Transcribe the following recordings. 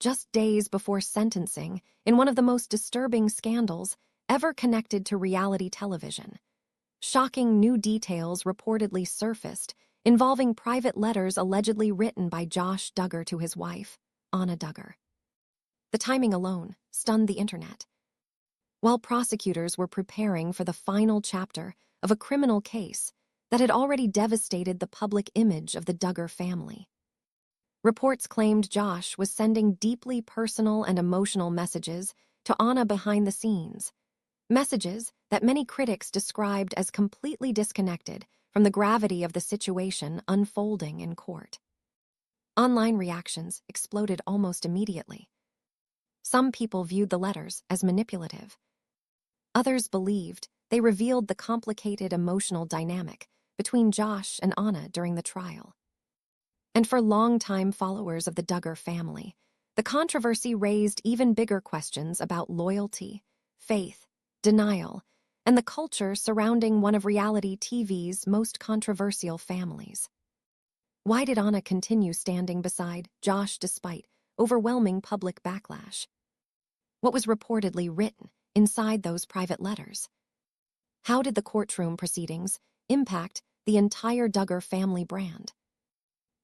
just days before sentencing in one of the most disturbing scandals ever connected to reality television. Shocking new details reportedly surfaced involving private letters allegedly written by Josh Duggar to his wife, Anna Duggar. The timing alone stunned the internet. While prosecutors were preparing for the final chapter of a criminal case that had already devastated the public image of the Duggar family, reports claimed Josh was sending deeply personal and emotional messages to Anna behind the scenes, messages that many critics described as completely disconnected from the gravity of the situation unfolding in court. Online reactions exploded almost immediately. Some people viewed the letters as manipulative. Others believed they revealed the complicated emotional dynamic between Josh and Anna during the trial. And for longtime followers of the Duggar family, the controversy raised even bigger questions about loyalty, faith, denial, and the culture surrounding one of reality TV's most controversial families. Why did Anna continue standing beside Josh despite overwhelming public backlash? What was reportedly written inside those private letters? How did the courtroom proceedings impact the entire Duggar family brand?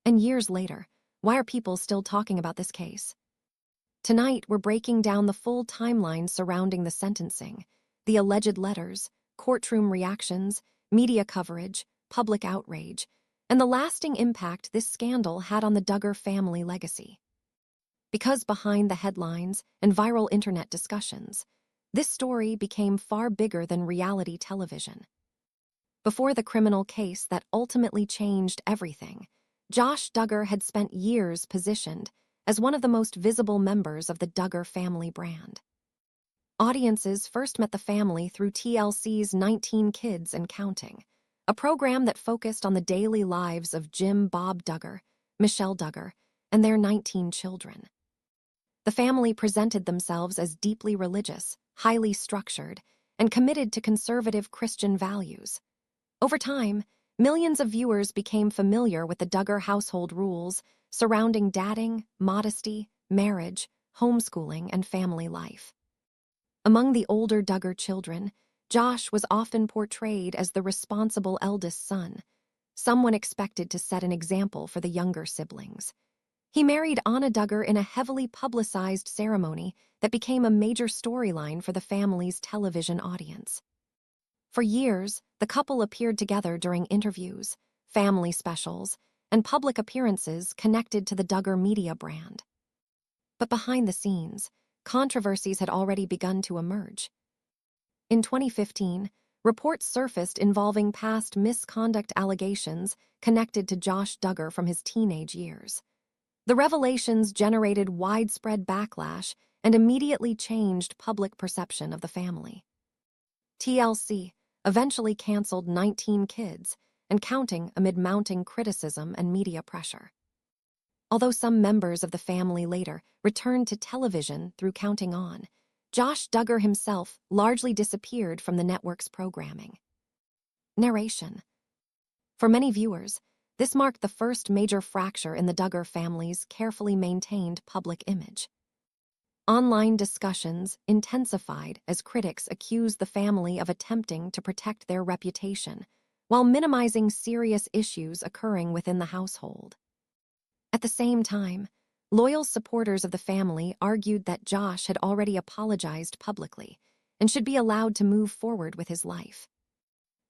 And years later, why are people still talking about this case? Tonight, we're breaking down the full timeline surrounding the sentencing, the alleged letters, courtroom reactions, media coverage, public outrage, and the lasting impact this scandal had on the Duggar family legacy. Because behind the headlines and viral internet discussions, this story became far bigger than reality television. Before the criminal case that ultimately changed everything, Josh Duggar had spent years positioned as one of the most visible members of the Duggar family brand. Audiences first met the family through TLC's 19 Kids and Counting, a program that focused on the daily lives of Jim Bob Duggar, Michelle Duggar, and their 19 children. The family presented themselves as deeply religious, highly structured, and committed to conservative Christian values. Over time, millions of viewers became familiar with the Duggar household rules surrounding dating, modesty, marriage, homeschooling, and family life. Among the older Duggar children, Josh was often portrayed as the responsible eldest son, someone expected to set an example for the younger siblings. He married Anna Duggar in a heavily publicized ceremony that became a major storyline for the family's television audience. For years, the couple appeared together during interviews, family specials, and public appearances connected to the Duggar media brand. But behind the scenes, controversies had already begun to emerge. In 2015, reports surfaced involving past misconduct allegations connected to Josh Duggar from his teenage years. The revelations generated widespread backlash and immediately changed public perception of the family. TLC eventually canceled 19 Kids and Counting amid mounting criticism and media pressure. Although some members of the family later returned to television through Counting On, Josh Duggar himself largely disappeared from the network's programming. Narration. For many viewers, this marked the first major fracture in the Duggar family's carefully maintained public image. Online discussions intensified as critics accused the family of attempting to protect their reputation while minimizing serious issues occurring within the household. At the same time, loyal supporters of the family argued that Josh had already apologized publicly and should be allowed to move forward with his life.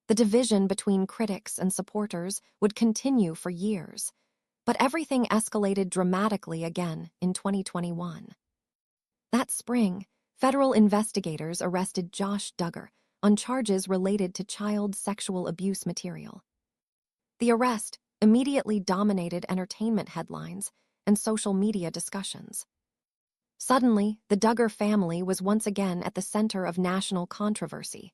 The division between critics and supporters would continue for years, but everything escalated dramatically again in 2021. That spring, federal investigators arrested Josh Duggar on charges related to child sexual abuse material. The arrest immediately dominated entertainment headlines and social media discussions. Suddenly, the Duggar family was once again at the center of national controversy,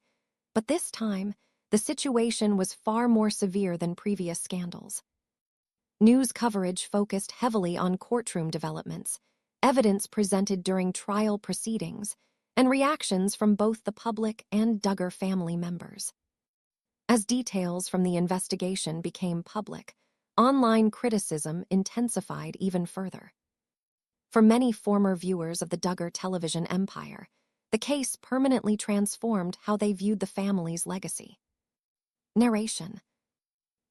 but this time, the situation was far more severe than previous scandals. News coverage focused heavily on courtroom developments, evidence presented during trial proceedings, and reactions from both the public and Duggar family members. As details from the investigation became public, online criticism intensified even further. For many former viewers of the Duggar television empire, the case permanently transformed how they viewed the family's legacy. Narration.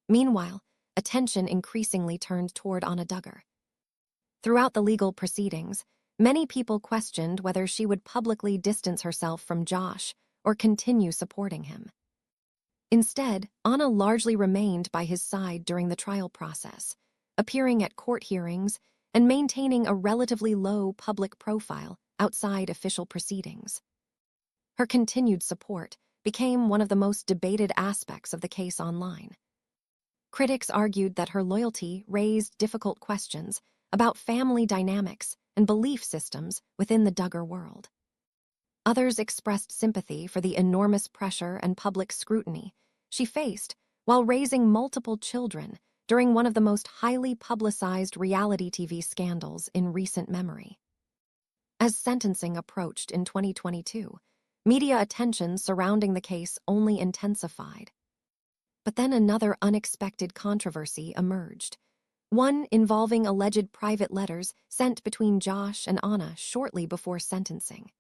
Meanwhile, attention increasingly turned toward Anna Duggar. Throughout the legal proceedings, many people questioned whether she would publicly distance herself from Josh or continue supporting him. Instead, Anna largely remained by his side during the trial process, appearing at court hearings and maintaining a relatively low public profile outside official proceedings. Her continued support became one of the most debated aspects of the case online. Critics argued that her loyalty raised difficult questions about family dynamics and belief systems within the Duggar world. Others expressed sympathy for the enormous pressure and public scrutiny she faced while raising multiple children during one of the most highly publicized reality TV scandals in recent memory. As sentencing approached in 2022, media attention surrounding the case only intensified. But then another unexpected controversy emerged, one involving alleged private letters sent between Josh and Anna shortly before sentencing.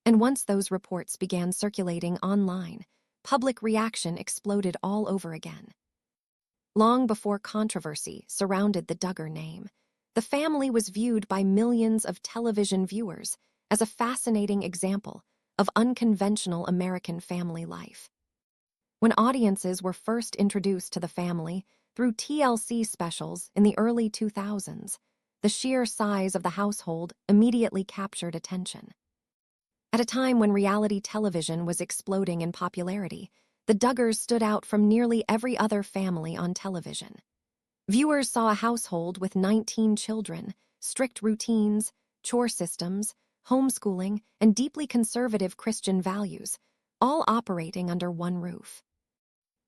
And once those reports began circulating online, public reaction exploded all over again. Long before controversy surrounded the Duggar name, the family was viewed by millions of television viewers as a fascinating example of unconventional American family life. When audiences were first introduced to the family through TLC specials in the early 2000s, the sheer size of the household immediately captured attention. At a time when reality television was exploding in popularity, the Duggars stood out from nearly every other family on television. Viewers saw a household with 19 children, strict routines, chore systems, homeschooling, and deeply conservative Christian values, all operating under one roof.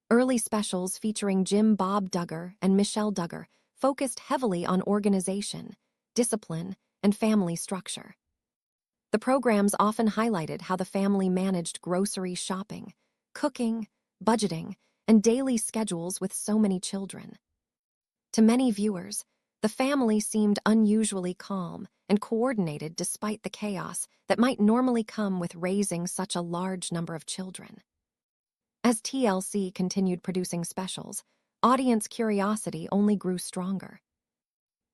Early specials featuring Jim Bob Duggar and Michelle Duggar focused heavily on organization, discipline, and family structure. The programs often highlighted how the family managed grocery shopping, cooking, budgeting, and daily schedules with so many children. To many viewers, the family seemed unusually calm and coordinated despite the chaos that might normally come with raising such a large number of children. As TLC continued producing specials, audience curiosity only grew stronger.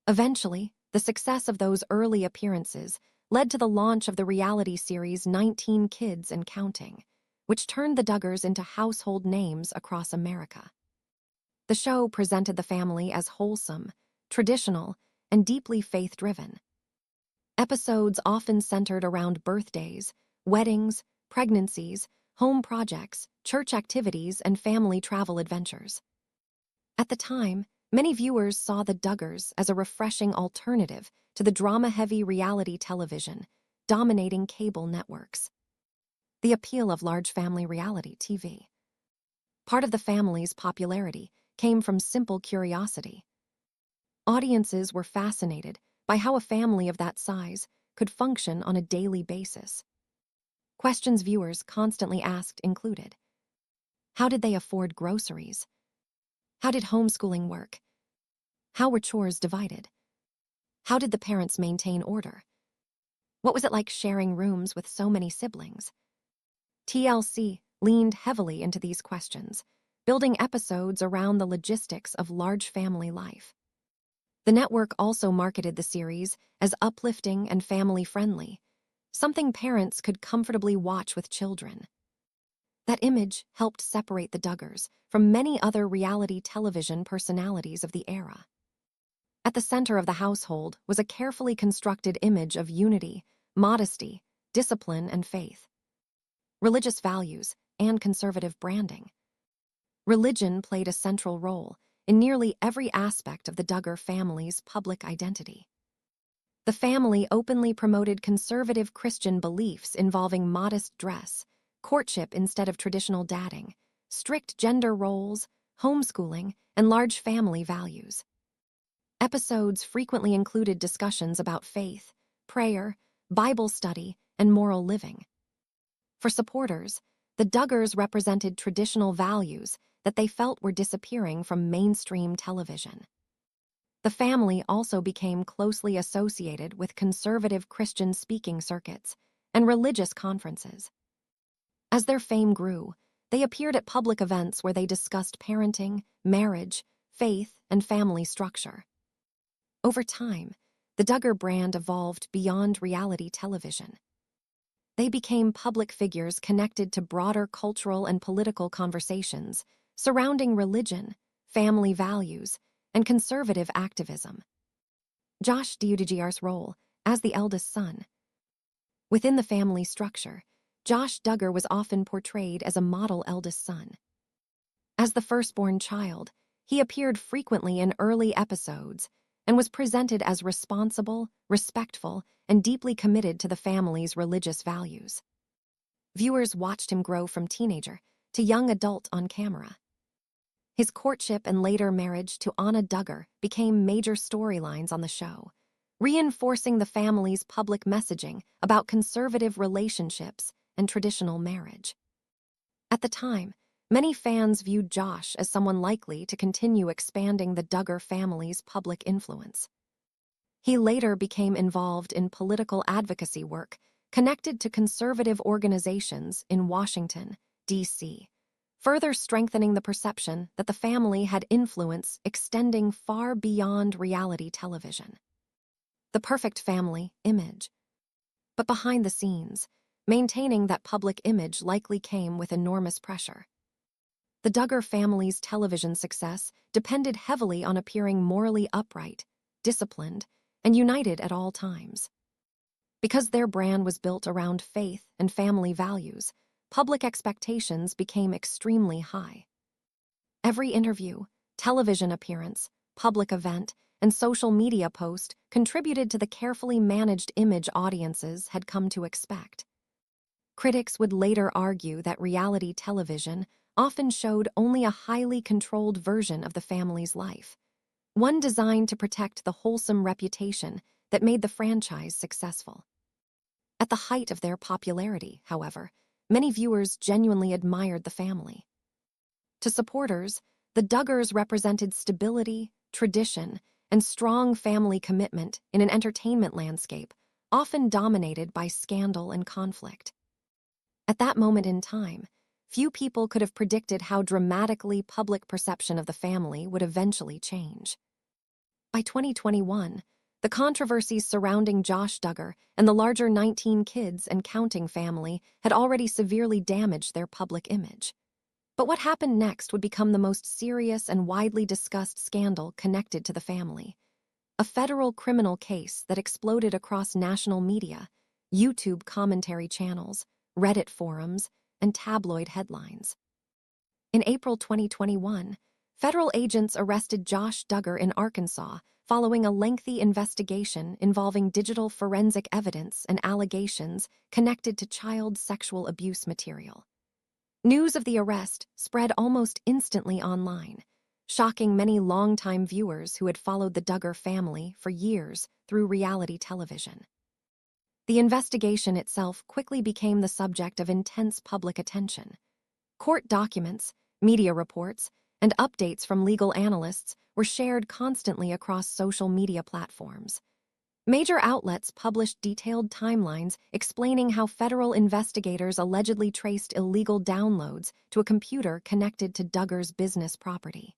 Eventually, the success of those early appearances led to the launch of the reality series 19 Kids and Counting, which turned the Duggars into household names across America. The show presented the family as wholesome, traditional, and deeply faith-driven. Episodes often centered around birthdays, weddings, pregnancies, home projects, church activities, and family travel adventures. At the time, many viewers saw the Duggars as a refreshing alternative to the drama-heavy reality television dominating cable networks. The appeal of large family reality TV. Part of the family's popularity came from simple curiosity. Audiences were fascinated by how a family of that size could function on a daily basis. Questions viewers constantly asked included: how did they afford groceries? How did homeschooling work? How were chores divided? How did the parents maintain order? What was it like sharing rooms with so many siblings? TLC leaned heavily into these questions, building episodes around the logistics of large family life. The network also marketed the series as uplifting and family-friendly, something parents could comfortably watch with children. That image helped separate the Duggars from many other reality television personalities of the era. At the center of the household was a carefully constructed image of unity, modesty, discipline, and faith. Religious values and conservative branding. Religion played a central role in nearly every aspect of the Duggar family's public identity. The family openly promoted conservative Christian beliefs involving modest dress, courtship instead of traditional dating, strict gender roles, homeschooling, and large family values. Episodes frequently included discussions about faith, prayer, Bible study, and moral living. For supporters, the Duggars represented traditional values that they felt were disappearing from mainstream television. The family also became closely associated with conservative Christian speaking circuits and religious conferences. As their fame grew, they appeared at public events where they discussed parenting, marriage, faith, and family structure. Over time, the Duggar brand evolved beyond reality television. They became public figures connected to broader cultural and political conversations surrounding religion, family values, and conservative activism. Josh Duggar's role as the eldest son. Within the family structure, Josh Duggar was often portrayed as a model eldest son. As the firstborn child, he appeared frequently in early episodes and was presented as responsible, respectful, and deeply committed to the family's religious values. Viewers watched him grow from teenager to young adult on camera. His courtship and later marriage to Anna Duggar became major storylines on the show, reinforcing the family's public messaging about conservative relationships and traditional marriage. At the time, many fans viewed Josh as someone likely to continue expanding the Duggar family's public influence. He later became involved in political advocacy work connected to conservative organizations in Washington, D.C., further strengthening the perception that the family had influence extending far beyond reality television. The perfect family image. But behind the scenes, maintaining that public image likely came with enormous pressure. The Duggar family's television success depended heavily on appearing morally upright, disciplined, and united at all times. Because their brand was built around faith and family values, public expectations became extremely high. Every interview, television appearance, public event, and social media post contributed to the carefully managed image audiences had come to expect. Critics would later argue that reality television often showed only a highly controlled version of the family's life, one designed to protect the wholesome reputation that made the franchise successful. At the height of their popularity, however, many viewers genuinely admired the family. To supporters, the Duggars represented stability, tradition, and strong family commitment in an entertainment landscape often dominated by scandal and conflict. At that moment in time, few people could have predicted how dramatically public perception of the family would eventually change. By 2021, the controversies surrounding Josh Duggar and the larger 19 Kids and Counting family had already severely damaged their public image. But what happened next would become the most serious and widely discussed scandal connected to the family. A federal criminal case that exploded across national media, YouTube commentary channels, Reddit forums, and tabloid headlines. In April 2021, federal agents arrested Josh Duggar in Arkansas following a lengthy investigation involving digital forensic evidence and allegations connected to child sexual abuse material. News of the arrest spread almost instantly online, shocking many longtime viewers who had followed the Duggar family for years through reality television. The investigation itself quickly became the subject of intense public attention. Court documents, media reports, and updates from legal analysts were shared constantly across social media platforms. Major outlets published detailed timelines explaining how federal investigators allegedly traced illegal downloads to a computer connected to Duggar's business property.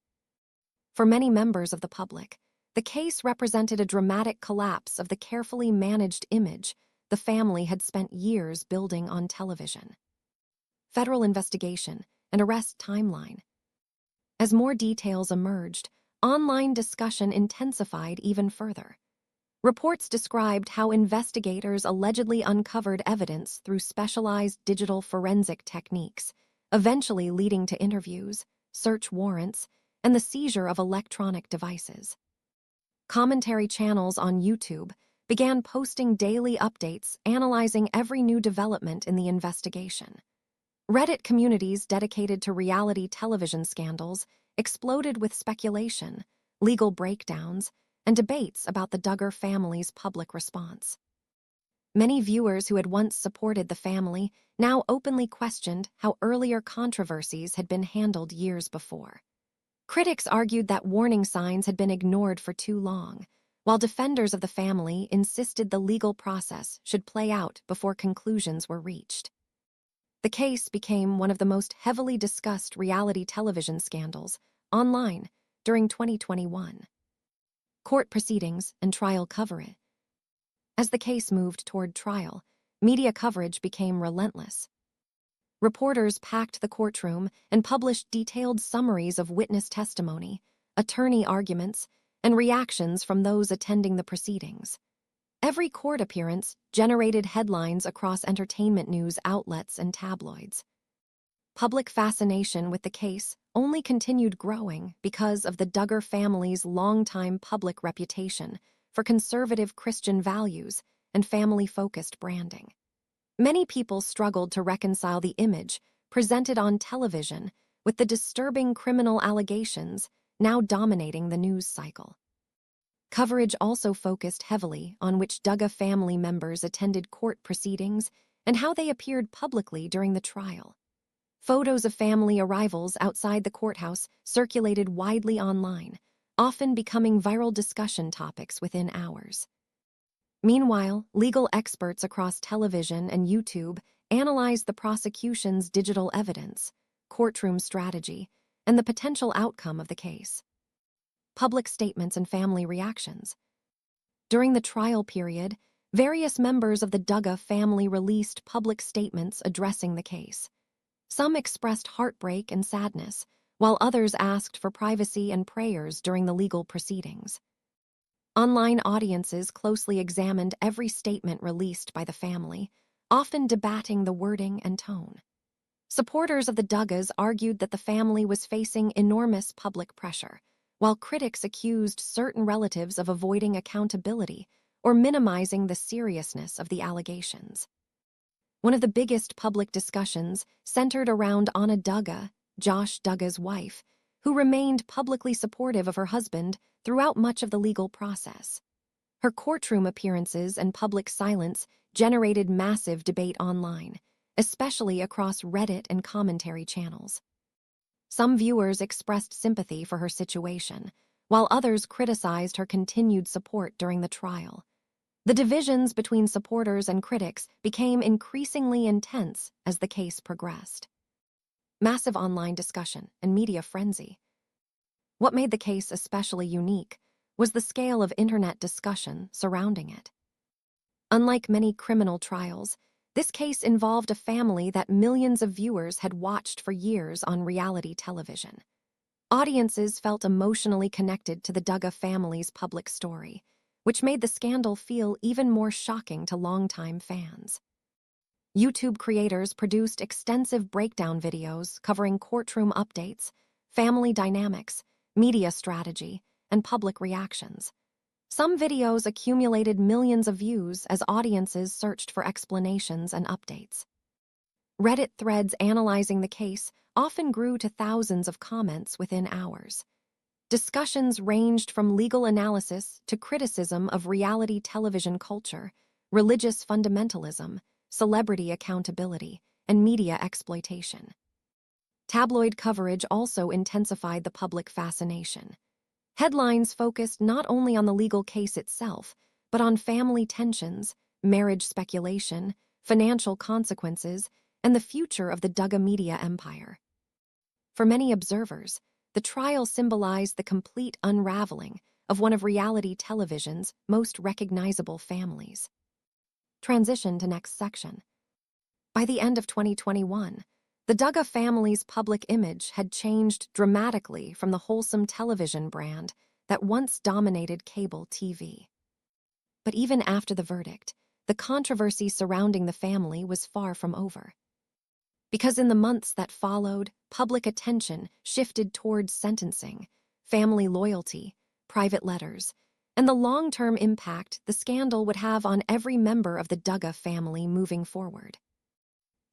For many members of the public, the case represented a dramatic collapse of the carefully managed image the family had spent years building on television. Federal investigation and arrest timeline. As more details emerged, online discussion intensified even further. Reports described how investigators allegedly uncovered evidence through specialized digital forensic techniques, eventually leading to interviews, search warrants, and the seizure of electronic devices. Commentary channels on YouTube began posting daily updates analyzing every new development in the investigation. Reddit communities dedicated to reality television scandals exploded with speculation, legal breakdowns, and debates about the Duggar family's public response. Many viewers who had once supported the family now openly questioned how earlier controversies had been handled years before. Critics argued that warning signs had been ignored for too long, while defenders of the family insisted the legal process should play out before conclusions were reached. The case became one of the most heavily discussed reality television scandals online during 2021. Court proceedings and trial coverage. As the case moved toward trial, media coverage became relentless. Reporters packed the courtroom and published detailed summaries of witness testimony, attorney arguments, and reactions from those attending the proceedings. Every court appearance generated headlines across entertainment news outlets and tabloids. Public fascination with the case only continued growing because of the Duggar family's longtime public reputation for conservative Christian values and family-focused branding. Many people struggled to reconcile the image presented on television with the disturbing criminal allegations now dominating the news cycle. Coverage also focused heavily on which Duggar family members attended court proceedings and how they appeared publicly during the trial. Photos of family arrivals outside the courthouse circulated widely online, often becoming viral discussion topics within hours. Meanwhile, legal experts across television and YouTube analyzed the prosecution's digital evidence, courtroom strategy, and the potential outcome of the case. Public statements and family reactions. During the trial period, various members of the Duggar family released public statements addressing the case. Some expressed heartbreak and sadness, while others asked for privacy and prayers during the legal proceedings. Online audiences closely examined every statement released by the family, often debating the wording and tone. Supporters of the Duggars argued that the family was facing enormous public pressure, while critics accused certain relatives of avoiding accountability or minimizing the seriousness of the allegations. One of the biggest public discussions centered around Anna Duggar, Josh Duggar's wife, who remained publicly supportive of her husband throughout much of the legal process. Her courtroom appearances and public silence generated massive debate online, especially across Reddit and commentary channels. Some viewers expressed sympathy for her situation, while others criticized her continued support during the trial. The divisions between supporters and critics became increasingly intense as the case progressed. Massive online discussion and media frenzy. What made the case especially unique was the scale of internet discussion surrounding it. Unlike many criminal trials, this case involved a family that millions of viewers had watched for years on reality television. Audiences felt emotionally connected to the Duggar family's public story, which made the scandal feel even more shocking to longtime fans. YouTube creators produced extensive breakdown videos covering courtroom updates, family dynamics, media strategy, and public reactions. Some videos accumulated millions of views as audiences searched for explanations and updates. Reddit threads analyzing the case often grew to thousands of comments within hours. Discussions ranged from legal analysis to criticism of reality television culture, religious fundamentalism, celebrity accountability, and media exploitation. Tabloid coverage also intensified the public fascination. Headlines focused not only on the legal case itself, but on family tensions, marriage speculation, financial consequences, and the future of the Duggar media empire. For many observers, the trial symbolized the complete unraveling of one of reality television's most recognizable families. Transition to next section. By the end of 2021, the Duggar family's public image had changed dramatically from the wholesome television brand that once dominated cable TV. But even after the verdict, the controversy surrounding the family was far from over. Because in the months that followed, public attention shifted towards sentencing, family loyalty, private letters, and the long-term impact the scandal would have on every member of the Duggar family moving forward.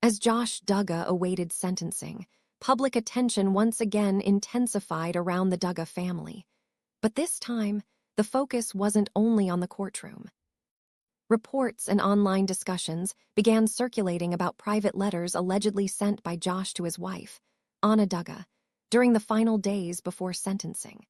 As Josh Duggar awaited sentencing, public attention once again intensified around the Duggar family. But this time, the focus wasn't only on the courtroom. Reports and online discussions began circulating about private letters allegedly sent by Josh to his wife, Anna Duggar, during the final days before sentencing.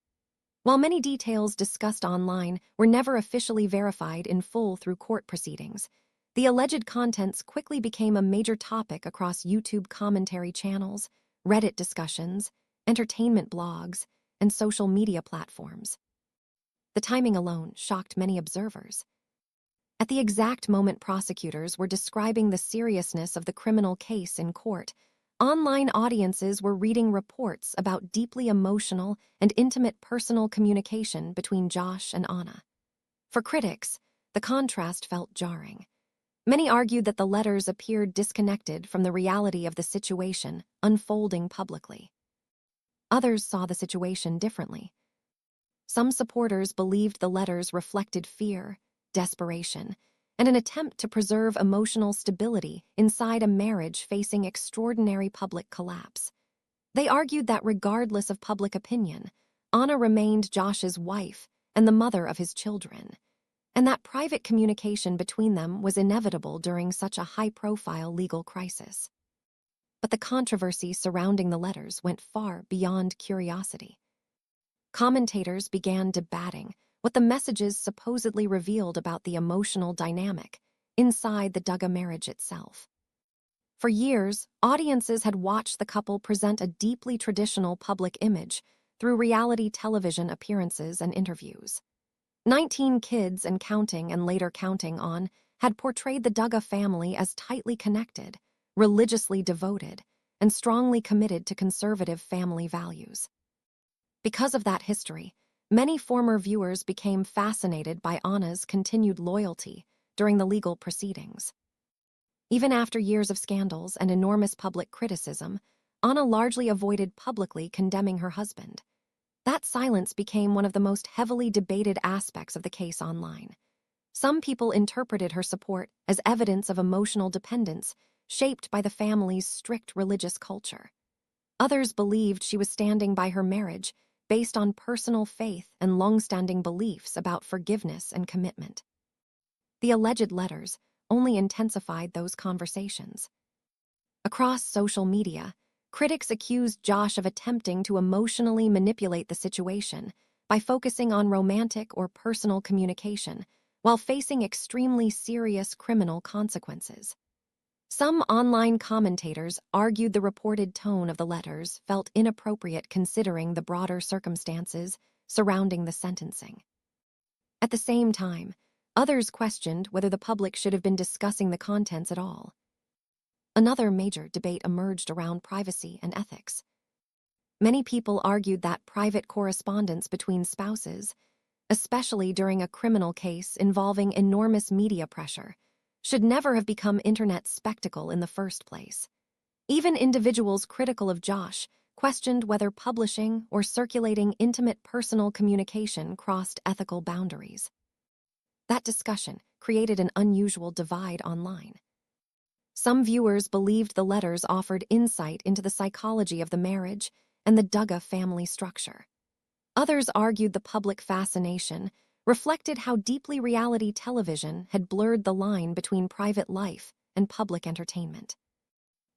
While many details discussed online were never officially verified in full through court proceedings, the alleged contents quickly became a major topic across YouTube commentary channels, Reddit discussions, entertainment blogs, and social media platforms. The timing alone shocked many observers. At the exact moment prosecutors were describing the seriousness of the criminal case in court, online audiences were reading reports about deeply emotional and intimate personal communication between Josh and Anna. For critics, the contrast felt jarring. Many argued that the letters appeared disconnected from the reality of the situation unfolding publicly. Others saw the situation differently. Some supporters believed the letters reflected fear, desperation, and an attempt to preserve emotional stability inside a marriage facing extraordinary public collapse. They argued that regardless of public opinion, Anna remained Josh's wife and the mother of his children, and that private communication between them was inevitable during such a high-profile legal crisis. But the controversy surrounding the letters went far beyond curiosity. Commentators began debating what the messages supposedly revealed about the emotional dynamic inside the Duggar marriage itself. For years, audiences had watched the couple present a deeply traditional public image through reality television appearances and interviews. 19 Kids and Counting and later Counting On had portrayed the Duggar family as tightly connected, religiously devoted, and strongly committed to conservative family values. Because of that history, many former viewers became fascinated by Anna's continued loyalty during the legal proceedings. Even after years of scandals and enormous public criticism, Anna largely avoided publicly condemning her husband. That silence became one of the most heavily debated aspects of the case online. Some people interpreted her support as evidence of emotional dependence shaped by the family's strict religious culture. Others believed she was standing by her marriage based on personal faith and long-standing beliefs about forgiveness and commitment. The alleged letters only intensified those conversations. Across social media, critics accused Josh of attempting to emotionally manipulate the situation by focusing on romantic or personal communication while facing extremely serious criminal consequences. Some online commentators argued the reported tone of the letters felt inappropriate considering the broader circumstances surrounding the sentencing. At the same time, others questioned whether the public should have been discussing the contents at all. Another major debate emerged around privacy and ethics. Many people argued that private correspondence between spouses, especially during a criminal case involving enormous media pressure, should never have become internet spectacle in the first place. Even individuals critical of Josh questioned whether publishing or circulating intimate personal communication crossed ethical boundaries. That discussion created an unusual divide online. Some viewers believed the letters offered insight into the psychology of the marriage and the Duggar family structure. Others argued the public fascination reflected how deeply reality television had blurred the line between private life and public entertainment.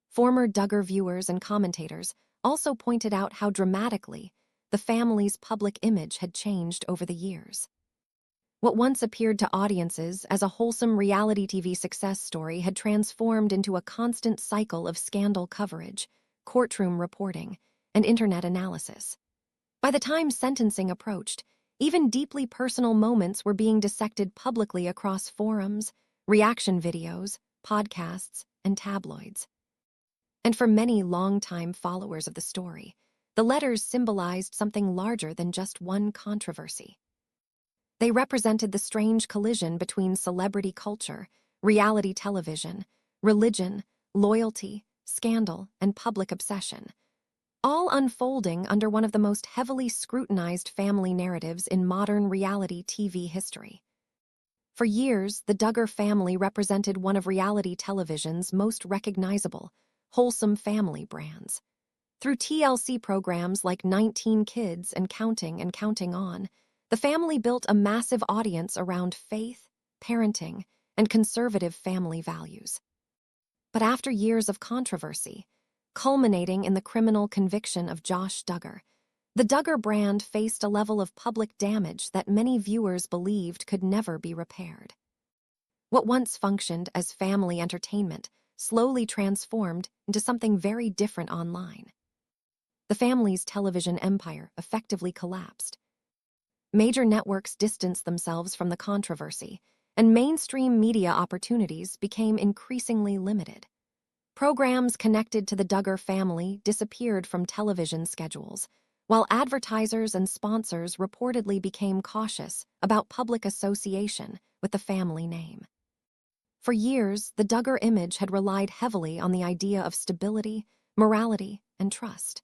Former Duggar viewers and commentators also pointed out how dramatically the family's public image had changed over the years. What once appeared to audiences as a wholesome reality TV success story had transformed into a constant cycle of scandal coverage, courtroom reporting, and internet analysis. By the time sentencing approached, even deeply personal moments were being dissected publicly across forums, reaction videos, podcasts, and tabloids. And for many longtime followers of the story, the letters symbolized something larger than just one controversy. They represented the strange collision between celebrity culture, reality television, religion, loyalty, scandal, and public obsession, all unfolding under one of the most heavily scrutinized family narratives in modern reality TV history. For years, the Duggar family represented one of reality television's most recognizable, wholesome family brands. Through TLC programs like 19 Kids and Counting On, the family built a massive audience around faith, parenting, and conservative family values. But after years of controversy, culminating in the criminal conviction of Josh Duggar. The Duggar brand faced a level of public damage that many viewers believed could never be repaired. What once functioned as family entertainment slowly transformed into something very different online. The family's television empire effectively collapsed. Major networks distanced themselves from the controversy, and mainstream media opportunities became increasingly limited. Programs connected to the Duggar family disappeared from television schedules, while advertisers and sponsors reportedly became cautious about public association with the family name. For years, the Duggar image had relied heavily on the idea of stability, morality, and trust.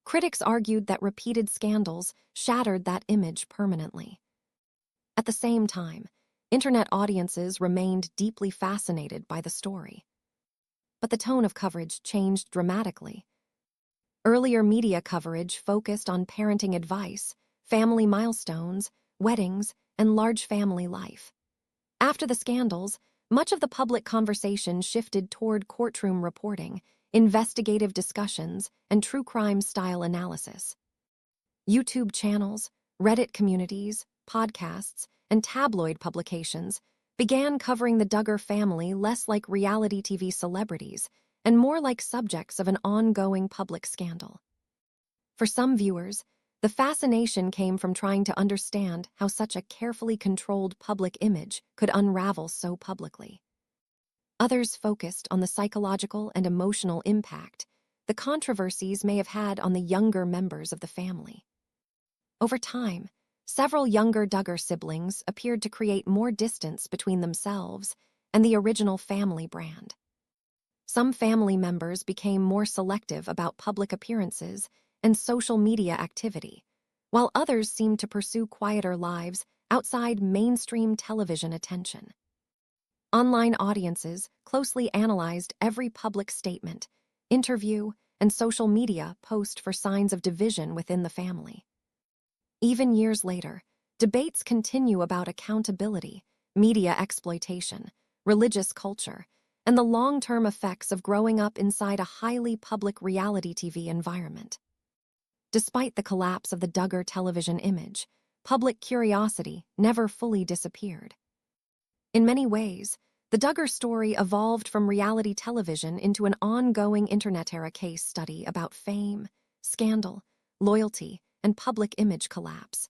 Critics argued that repeated scandals shattered that image permanently. At the same time, internet audiences remained deeply fascinated by the story. But the tone of coverage changed dramatically. Earlier media coverage focused on parenting advice, family milestones, weddings, and large family life. After the scandals, much of the public conversation shifted toward courtroom reporting, investigative discussions, and true crime-style analysis. YouTube channels, Reddit communities, podcasts, and tabloid publications began covering the Duggar family less like reality TV celebrities and more like subjects of an ongoing public scandal. For some viewers, the fascination came from trying to understand how such a carefully controlled public image could unravel so publicly. Others focused on the psychological and emotional impact the controversies may have had on the younger members of the family. Over time, several younger Duggar siblings appeared to create more distance between themselves and the original family brand. Some family members became more selective about public appearances and social media activity, while others seemed to pursue quieter lives outside mainstream television attention. Online audiences closely analyzed every public statement, interview, and social media post for signs of division within the family. Even years later, debates continue about accountability, media exploitation, religious culture, and the long-term effects of growing up inside a highly public reality TV environment. Despite the collapse of the Duggar television image, public curiosity never fully disappeared. In many ways, the Duggar story evolved from reality television into an ongoing internet-era case study about fame, scandal, loyalty, and public image collapse.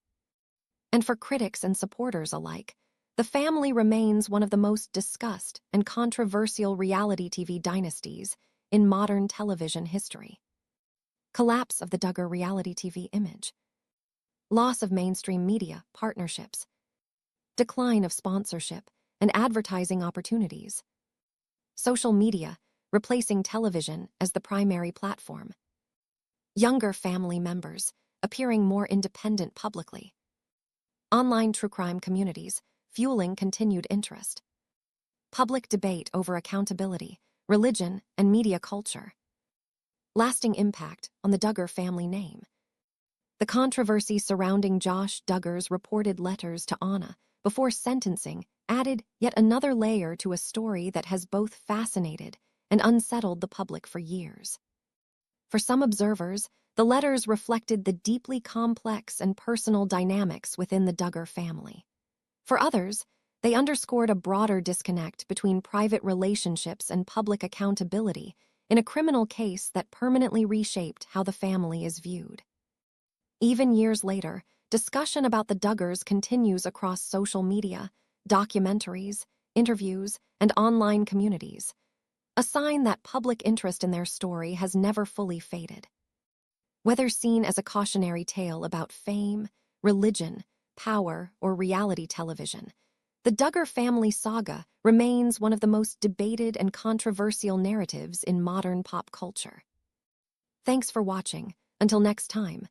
And for critics and supporters alike, the family remains one of the most discussed and controversial reality TV dynasties in modern television history. Collapse of the Duggar reality TV image. Loss of mainstream media partnerships. Decline of sponsorship and advertising opportunities. Social media replacing television as the primary platform. Younger family members appearing more independent publicly. Online true crime communities fueling continued interest. Public debate over accountability, religion, and media culture. Lasting impact on the Duggar family name. The controversy surrounding Josh Duggar's reported letters to Anna before sentencing added yet another layer to a story that has both fascinated and unsettled the public for years. For some observers, the letters reflected the deeply complex and personal dynamics within the Duggar family. For others, they underscored a broader disconnect between private relationships and public accountability in a criminal case that permanently reshaped how the family is viewed. Even years later, discussion about the Duggars continues across social media, documentaries, interviews, and online communities, a sign that public interest in their story has never fully faded. Whether seen as a cautionary tale about fame, religion, power, or reality television, the Duggar family saga remains one of the most debated and controversial narratives in modern pop culture. Thanks for watching. Until next time.